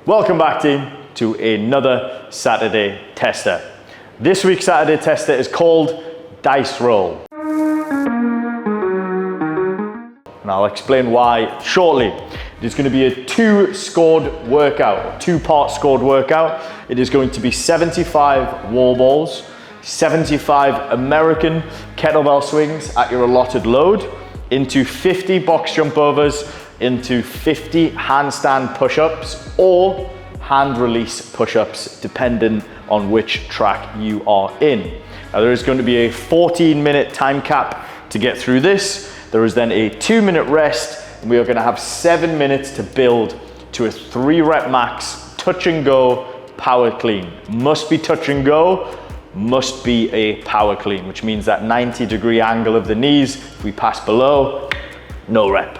Welcome back, team, to another Saturday tester. This week's Saturday tester is called dice roll. And I'll explain why shortly. It is going to be a two-part scored workout. It is going to be 75 wall balls, 75 American kettlebell swings at your allotted load, into 50 box jump overs, into 50 handstand push-ups or hand release push-ups, depending on which track you are in. Now there is going to be a 14-minute time cap to get through this. There is then a 2-minute rest, and we are going to have 7 minutes to build to a 3-rep max touch and go power clean. Must be touch and go, must be a power clean, which means that 90-degree angle of the knees. If we pass below, no rep.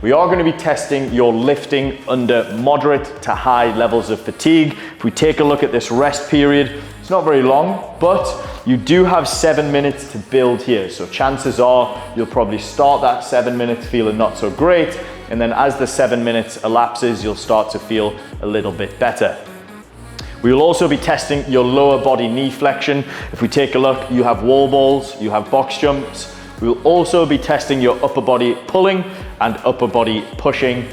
We are going to be testing your lifting under moderate to high levels of fatigue. If we take a look at this rest period, it's not very long, but you do have 7 minutes to build here. So chances are you'll probably start that 7 minutes feeling not so great. And then as the 7 minutes elapses, you'll start to feel a little bit better. We will also be testing your lower body knee flexion. If we take a look, you have wall balls, you have box jumps. We will also be testing your upper body pulling and upper body pushing.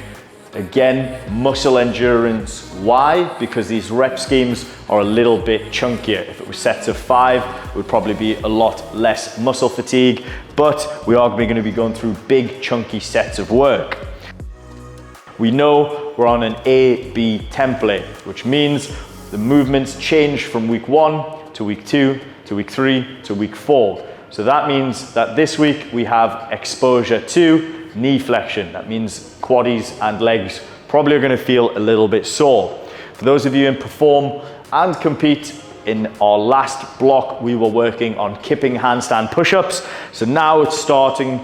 Again, muscle endurance. Why? Because these rep schemes are a little bit chunkier. If it was sets of 5, it would probably be a lot less muscle fatigue, but we are going to be going through big chunky sets of work. We know we're on an A-B template, which means the movements change from week 1 to week 2 to week 3 to week 4. So that means that this week we have exposure to knee flexion. That means quaddies and legs probably are going to feel a little bit sore. For those of you in perform and compete, in our last block we were working on kipping handstand push-ups. So now we're starting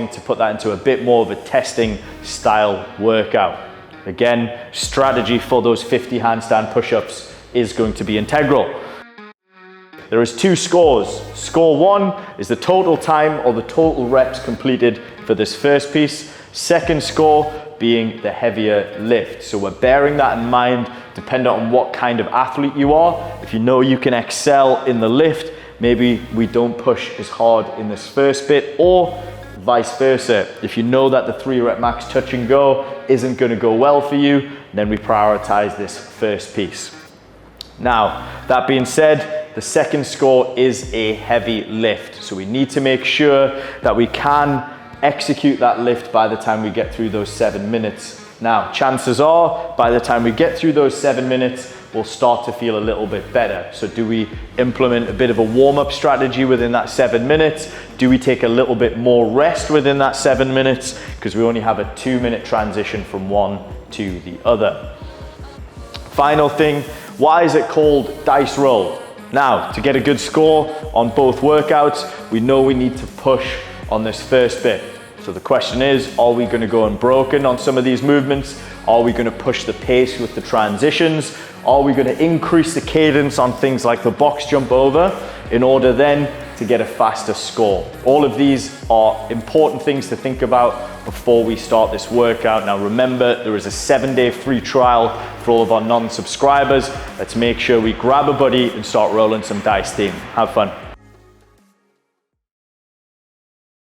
to put that into a bit more of a testing style workout. Again, strategy for those 50 handstand push-ups is going to be integral. There is 2 scores. Score 1 is the total time or the total reps completed for this first piece. Second score being the heavier lift. So we're bearing that in mind depending on what kind of athlete you are. If you know you can excel in the lift, maybe we don't push as hard in this first bit, or vice versa. If you know that the 3-rep max touch and go isn't going to go well for you, then we prioritize this first piece. Now, that being said, the second score is a heavy lift. So we need to make sure that we can execute that lift by the time we get through those 7 minutes. Now, chances are, by the time we get through those 7 minutes, we'll start to feel a little bit better. So do we implement a bit of a warm-up strategy within that 7 minutes? Do we take a little bit more rest within that 7 minutes? Because we only have a 2-minute transition from one to the other. Final thing, why is it called dice roll? Now, to get a good score on both workouts, we know we need to push on this first bit. So the question is, are we going to go unbroken on some of these movements? Are we going to push the pace with the transitions? Are we going to increase the cadence on things like the box jump over in order then to get a faster score? All of these are important things to think about before we start this workout. Now remember, there is a 7-day free trial for all of our non-subscribers. Let's make sure we grab a buddy and start rolling some dice, team. Have fun.